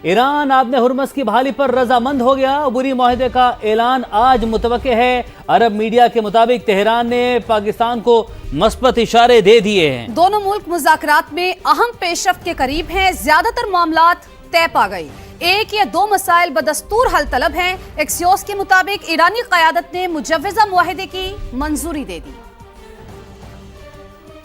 Iran Aab-e Hormuz کی بحالی پر رضامند ہو گیا۔ عبوری معاہدے کا اعلان آج متوقع ہے۔ عرب میڈیا کے مطابق تہران نے پاکستان کو مثبت اشارے دے دیے ہیں۔ دونوں ملک مذاکرات میں اہم پیش رفت کے قریب ہیں۔ زیادہ تر معاملات طے پا گئی۔ ایک یا دو مسائل بدستور حل طلب ہیں۔ ایکسیوس کے مطابق ایرانی قیادت نے مجوزہ معاہدے کی منظوری دے دی۔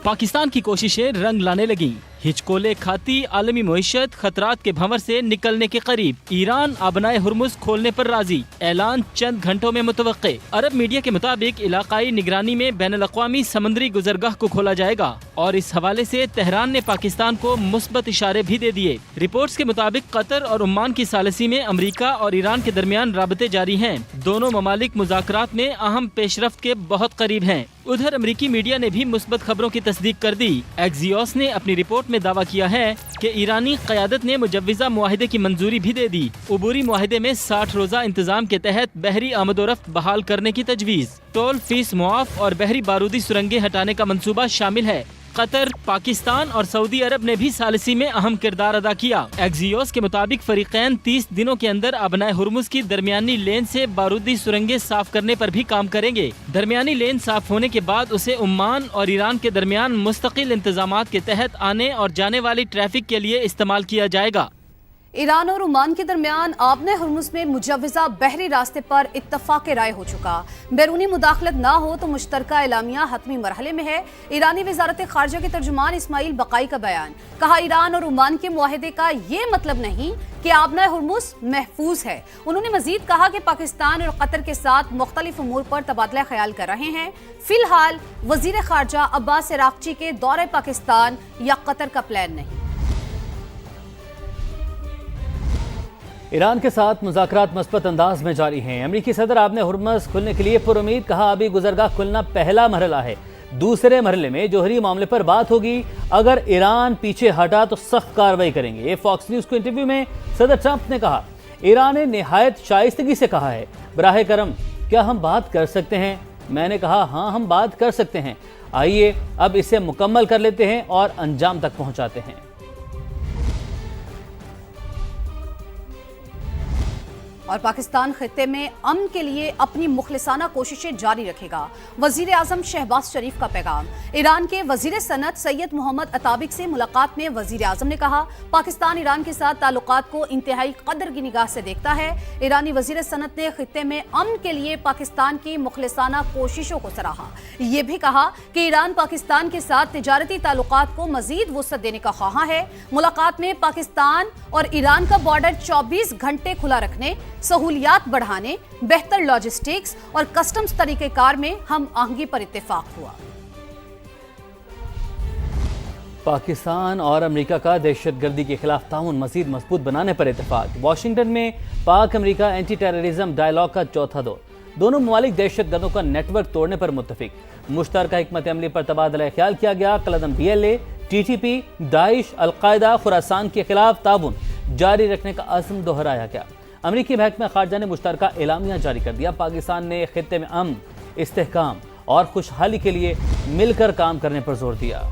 پاکستان کی کوششیں رنگ لانے لگیں۔ ہچکولے کھاتی عالمی معیشت خطرات کے بھنور سے نکلنے کے قریب۔ ایران آبنائے ہرمز کھولنے پر راضی، اعلان چند گھنٹوں میں متوقع۔ عرب میڈیا کے مطابق علاقائی نگرانی میں بین الاقوامی سمندری گزرگاہ کو کھولا جائے گا، اور اس حوالے سے تہران نے پاکستان کو مثبت اشارے بھی دے دیے۔ رپورٹس کے مطابق قطر اور عمان کی ثالثی میں امریکہ اور ایران کے درمیان رابطے جاری ہیں۔ دونوں ممالک مذاکرات میں اہم پیش رفت کے بہت قریب ہیں۔ ادھر امریکی میڈیا نے بھی مثبت خبروں کی تصدیق کر دی۔ ایکزیوس نے اپنی رپورٹ میں دعویٰ کیا ہے کہ ایرانی قیادت نے مجوزہ معاہدے کی منظوری بھی دے دی۔ عبوری معاہدے میں 60 روزہ انتظام کے تحت بحری آمد و رفت بحال کرنے کی تجویز، ٹول فیس معاف اور بحری بارودی سرنگیں ہٹانے کا منصوبہ شامل ہے۔ قطر، پاکستان اور سعودی عرب نے بھی ثالثی میں اہم کردار ادا کیا۔ ایکزیوس کے مطابق فریقین 30 دنوں کے اندر آبنائے ہرمز کی درمیانی لین سے بارودی سرنگیں صاف کرنے پر بھی کام کریں گے۔ درمیانی لین صاف ہونے کے بعد اسے عمان اور ایران کے درمیان مستقل انتظامات کے تحت آنے اور جانے والی ٹریفک کے لیے استعمال کیا جائے گا۔ ایران اور عمان کے درمیان آبِ ہرمز میں مجوزہ بحری راستے پر اتفاق رائے ہو چکا۔ بیرونی مداخلت نہ ہو تو مشترکہ اعلامیہ حتمی مرحلے میں ہے۔ ایرانی وزارت خارجہ کے ترجمان اسماعیل بقائی کا بیان، کہا ایران اور عمان کے معاہدے کا یہ مطلب نہیں کہ آبِ ہرمز محفوظ ہے۔ انہوں نے مزید کہا کہ پاکستان اور قطر کے ساتھ مختلف امور پر تبادلہ خیال کر رہے ہیں۔ فی الحال وزیر خارجہ عباس عراقچی کے دورہ پاکستان یا قطر کا پلان نہیں۔ ایران کے ساتھ مذاکرات مثبت انداز میں جاری ہیں۔ امریکی صدر آبِ ہرمز کھلنے کے لیے پر امید، کہا ابھی گزرگاہ کھلنا پہلا مرحلہ ہے، دوسرے مرحلے میں جوہری معاملے پر بات ہوگی، اگر ایران پیچھے ہٹا تو سخت کارروائی کریں گے۔ فاکس نیوز کو انٹرویو میں صدر ٹرمپ نے کہا، ایران نے نہایت شائستگی سے کہا ہے، براہ کرم کیا ہم بات کر سکتے ہیں؟ میں نے کہا ہاں ہم بات کر سکتے ہیں، آئیے اب اسے مکمل کر لیتے ہیں اور انجام تک پہنچاتے ہیں۔ اور پاکستان خطے میں امن کے لیے اپنی مخلصانہ کوششیں جاری رکھے گا۔ وزیر اعظم شہباز شریف کا پیغام۔ ایران کے وزیر صنعت سید محمد عطابق سے ملاقات میں وزیر اعظم نے کہا، پاکستان ایران کے ساتھ تعلقات کو انتہائی قدر کی نگاہ سے دیکھتا ہے۔ ایرانی وزیر صنعت نے خطے میں امن کے لیے پاکستان کی مخلصانہ کوششوں کو سراہا۔ یہ بھی کہا کہ ایران پاکستان کے ساتھ تجارتی تعلقات کو مزید وسعت دینے کا خواہاں ہے۔ ملاقات میں پاکستان اور ایران کا بارڈر 24 گھنٹے کھلا رکھنے، سہولیات بڑھانے، بہتر لاجسٹکس اور کسٹمز طریقہ کار میں ہم آہنگی پر اتفاق ہوا۔ پاکستان اور امریکہ کا دہشت گردی کے خلاف تعاون مزید مضبوط بنانے پر اتفاق۔ واشنگٹن میں پاک امریکہ اینٹی ٹیررزم ڈائیلاگ کا چوتھا دور۔ دونوں ممالک دہشت گردوں کا نیٹ ورک توڑنے پر متفق۔ مشترکہ حکمت عملی پر تبادلہ خیال کیا گیا۔ کالعدم DLA، TTP، داعش، القاعدہ، خراسان کے خلاف تعاون جاری رکھنے کا عزم دہرایا گیا۔ امریکی محکمہ خارجہ نے مشترکہ اعلامیہ جاری کر دیا۔ پاکستان نے خطے میں امن، استحکام اور خوشحالی کے لیے مل کر کام کرنے پر زور دیا۔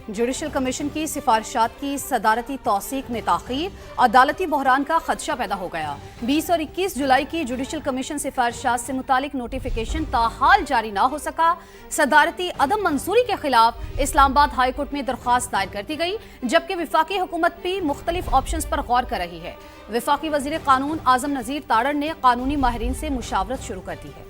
جوڈیشل کمیشن کی سفارشات کی صدارتی توثیق میں تاخیر، عدالتی بحران کا خدشہ پیدا ہو گیا۔ 20 اور 21 جولائی کی جوڈیشل کمیشن سفارشات سے متعلق نوٹیفیکیشن تاحال جاری نہ ہو سکا۔ صدارتی عدم منظوری کے خلاف اسلام آباد ہائی کورٹ میں درخواست دائر کر دی گئی، جبکہ وفاقی حکومت بھی مختلف آپشنز پر غور کر رہی ہے۔ وفاقی وزیر قانون اعظم نذیر تاڑر نے قانونی ماہرین سے مشاورت شروع کر دی ہے۔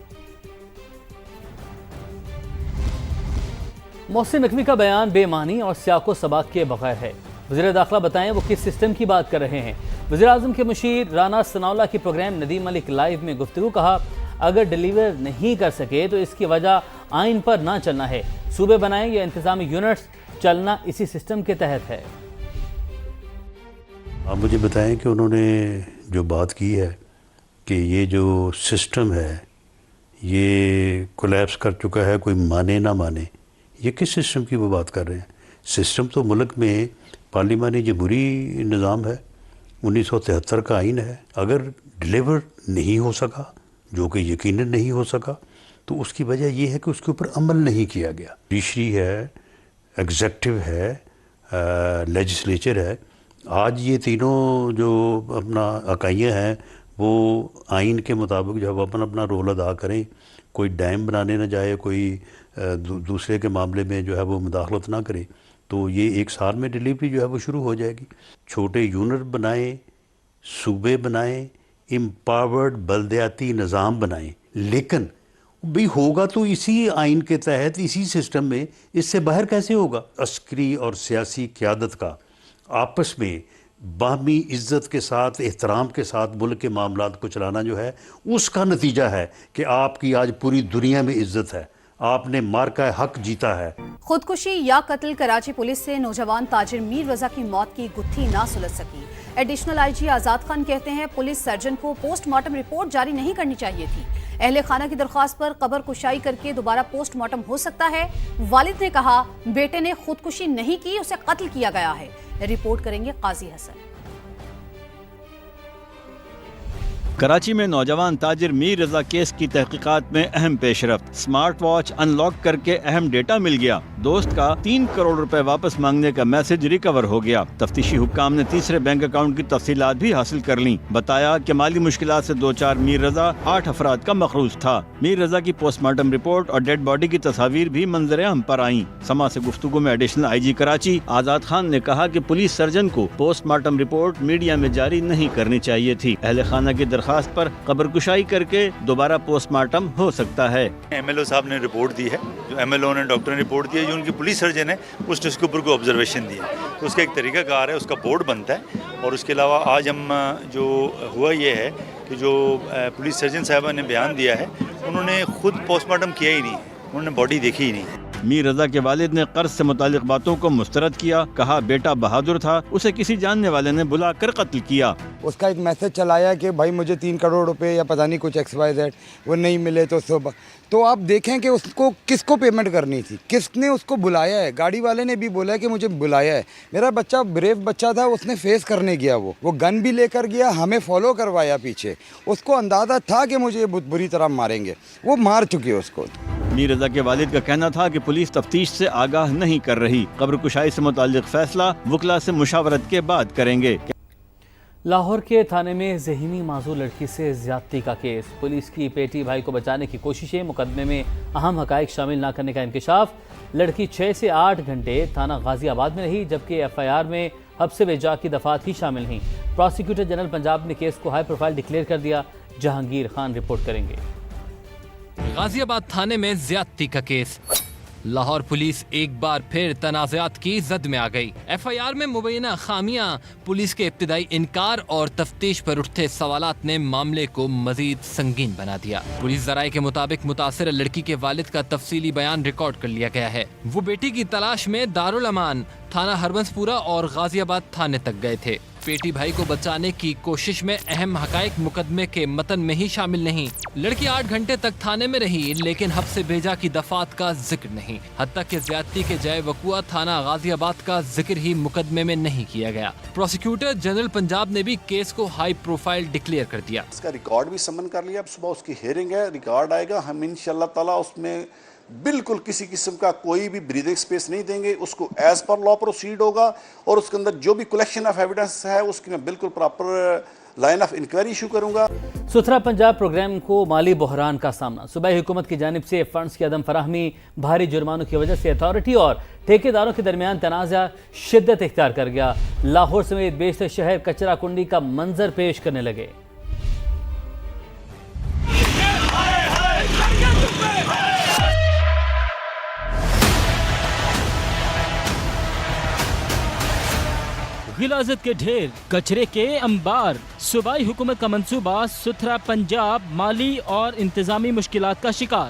محسن نقوی کا بیان بے معنی اور سیاق و سباق کے بغیر ہے۔ وزیر داخلہ بتائیں وہ کس سسٹم کی بات کر رہے ہیں؟ وزیر اعظم کے مشیر رانا ثناءاللہ کی پروگرام ندیم ملک لائیو میں گفتگو، کہا اگر ڈیلیور نہیں کر سکے تو اس کی وجہ آئین پر نہ چلنا ہے، صوبے بنائیں یا انتظامی یونٹس، چلنا اسی سسٹم کے تحت ہے۔ آپ مجھے بتائیں کہ انہوں نے جو بات کی ہے کہ یہ جو سسٹم ہے یہ کولیپس کر چکا ہے، کوئی مانے نہ مانے، یہ کس سسٹم کی وہ بات کر رہے ہیں؟ سسٹم تو ملک میں پارلیمانی جمہوری نظام ہے، 1973 کا آئین ہے۔ اگر ڈیلیور نہیں ہو سکا، جو کہ یقیناً نہیں ہو سکا، تو اس کی وجہ یہ ہے کہ اس کے اوپر عمل نہیں کیا گیا۔ جوڈیشری ہے، ایگزیکٹو ہے، لیجسلیچر ہے. آج یہ تینوں جو اپنا اکائیاں ہیں وہ آئین کے مطابق جو ہے وہ اپنا رول ادا کریں. کوئی ڈیم بنانے نہ جائے, کوئی دوسرے کے معاملے میں جو ہے وہ مداخلت نہ کرے. تو یہ 1 سال میں ڈلیوری جو ہے وہ شروع ہو جائے گی. چھوٹے یونٹ بنائیں, صوبے بنائیں, امپاورڈ بلدیاتی نظام بنائیں, لیکن بھی ہوگا تو اسی آئین کے تحت, اسی سسٹم میں. اس سے باہر کیسے ہوگا؟ عسکری اور سیاسی قیادت کا آپس میں باہمی عزت کے ساتھ, احترام کے ساتھ ملک کے معاملات کو چلانا جو ہے, اس کا نتیجہ ہے کہ آپ کی آج پوری دنیا میں عزت ہے. آپ نے مارکہ حق جیتا ہے. خودکشی یا قتل؟ کراچی پولیس سے نوجوان تاجر میر رضا کی موت کی گتھی نہ سلجھ سکی. ایڈیشنل آئی جی آزاد خان کہتے ہیں پولیس سرجن کو پوسٹ مارٹم رپورٹ جاری نہیں کرنی چاہیے تھی. اہل خانہ کی درخواست پر قبر کشائی کر کے دوبارہ پوسٹ مارٹم ہو سکتا ہے. والد نے کہا بیٹے نے خودکشی نہیں کی, اسے قتل کیا گیا ہے. رپورٹ کریں گے قاضی حسن. کراچی میں نوجوان تاجر میر رضا کیس کی تحقیقات میں اہم پیش رفت. سمارٹ واچ ان لاک کر کے اہم ڈیٹا مل گیا. دوست کا 3 کروڑ روپے واپس مانگنے کا میسج ریکور ہو گیا. تفتیشی حکام نے تیسرے بینک اکاؤنٹ کی تفصیلات بھی حاصل کر لیں. بتایا کہ مالی مشکلات سے 2-4 میر رضا 8 افراد کا مخروض تھا. میر رضا کی پوسٹ مارٹم رپورٹ اور ڈیڈ باڈی کی تصاویر بھی منظر عام پر آئیں. سما سے گفتگو میں ایڈیشنل آئی جی کراچی آزاد خان نے کہا کہ پولیس سرجن کو پوسٹ مارٹم رپورٹ میڈیا میں جاری نہیں کرنی چاہیے تھی. اہل خانہ کی درخواست پر قبر کشائی کر کے دوبارہ پوسٹ مارٹم ہو سکتا ہے. ایم ایل او صاحب نے رپورٹ دی ہے, جو ایم ایل او نے ڈاکٹر نے رپورٹ دی ہے, جو ان کی پولیس سرجن ہے اس نے اس کے اوپر کوئی آبزرویشن دی ہے. تو اس کا ایک طریقہ کار ہے, اس کا بورڈ بنتا ہے. اور اس کے علاوہ آج ہم جو ہوا یہ ہے کہ جو پولیس سرجن صاحبہ نے بیان دیا ہے, انہوں نے خود پوسٹ مارٹم کیا ہی نہیں, انہوں نے باڈی دیکھی ہی نہیں. میر رضا کے والد نے قرض سے متعلق باتوں کو مسترد کیا. کہا بیٹا بہادر تھا, اسے کسی جاننے والے نے بلا کر قتل کیا. اس کا ایک میسج چلایا کہ بھائی مجھے 3 کروڑ روپے یا پتہ نہیں کچھ XYZ وہ نہیں ملے تو صبح. تو آپ دیکھیں کہ اس کو کس کو پیمنٹ کرنی تھی, کس نے اس کو بلایا ہے. گاڑی والے نے بھی بولا کہ مجھے بلایا ہے. میرا بچہ بریو بچہ تھا, اس نے فیس کرنے گیا, وہ گن بھی لے کر گیا, ہمیں فالو کروایا پیچھے. اس کو اندازہ تھا کہ مجھے بہت بری طرح ماریں گے, وہ مار چکے اس کو. میر رضا کے والد کا کہنا تھا کہ پولیس تفتیش سے آگاہ نہیں کر رہی. قبر کشائی سے متعلق فیصلہ وکلا سے مشاورت کے بعد کریں گے. لاہور کے تھانے میں ذہنی معذور لڑکی سے زیادتی کا کیس. پولیس کی بیٹی بھائی کو بچانے کی کوششیں, مقدمے میں اہم حقائق شامل نہ کرنے کا انکشاف. لڑکی 6 سے 8 گھنٹے تھانہ غازی آباد میں رہی, جبکہ FIR میں حبس بجا کی دفعات ہی شامل ہیں. پروسیکیوٹر جنرل پنجاب نے کیس کو ہائی پروفائل ڈکلیئر کر دیا. جہانگیر خان رپورٹ کریں گے. غازی آباد تھانے میں زیادتی کا کیس. لاہور پولیس ایک بار پھر تنازعات کی زد میں آ گئی. FIR میں مبینہ خامیاں, پولیس کے ابتدائی انکار اور تفتیش پر اٹھتے سوالات نے معاملے کو مزید سنگین بنا دیا. پولیس ذرائع کے مطابق متاثرہ لڑکی کے والد کا تفصیلی بیان ریکارڈ کر لیا گیا ہے. وہ بیٹی کی تلاش میں دارالامان, تھانہ ہربنس پورہ اور غازی آباد تھانے تک گئے تھے. بیٹی بھائی کو بچانے کی کوشش میں اہم حقائق مقدمے کے متن میں ہی شامل نہیں. لڑکی 8 گھنٹے تک تھانے میں رہی, لیکن حبس بھیجا کی دفعات کا ذکر نہیں. حتیٰ کہ زیادتی کے جائے وقوع تھانہ غازی آباد کا ذکر ہی مقدمے میں نہیں کیا گیا. پروسیکیوٹر جنرل پنجاب نے بھی کیس کو ہائی پروفائل ڈکلیئر کر دیا. اس کا ریکارڈ بھی سمن کر لیا. اب صبح اس کی ہیئرنگ ہے, ریکارڈ آئے گا. ہم انشاءاللہ تعالیٰ اس میں بالکل کسی قسم کا کوئی بھی بریدنگ سپیس نہیں دیں گے. اس کو ایز پر لا پروسیڈ ہوگا, اور اس کے اندر جو بھی کلیکشن آف ایویڈنس ہے اس کی میں بالکل proper line of inquiry issue کروں گا. ستھرا پنجاب پروگرام کو مالی بحران کا سامنا. صوبائی حکومت کی جانب سے فنڈز کی عدم فراہمی, بھاری جرمانوں کی وجہ سے اتھارٹی اور ٹھیکیداروں کے درمیان تنازع شدت اختیار کر گیا. لاہور سمیت بیشتر شہر کچرا کنڈی کا منظر پیش کرنے لگے. غلاظت کے ڈھیر, کچرے کے انبار. صوبائی حکومت کا منصوبہ ستھرا پنجاب مالی اور انتظامی مشکلات کا شکار.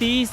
30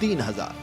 3000।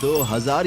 2000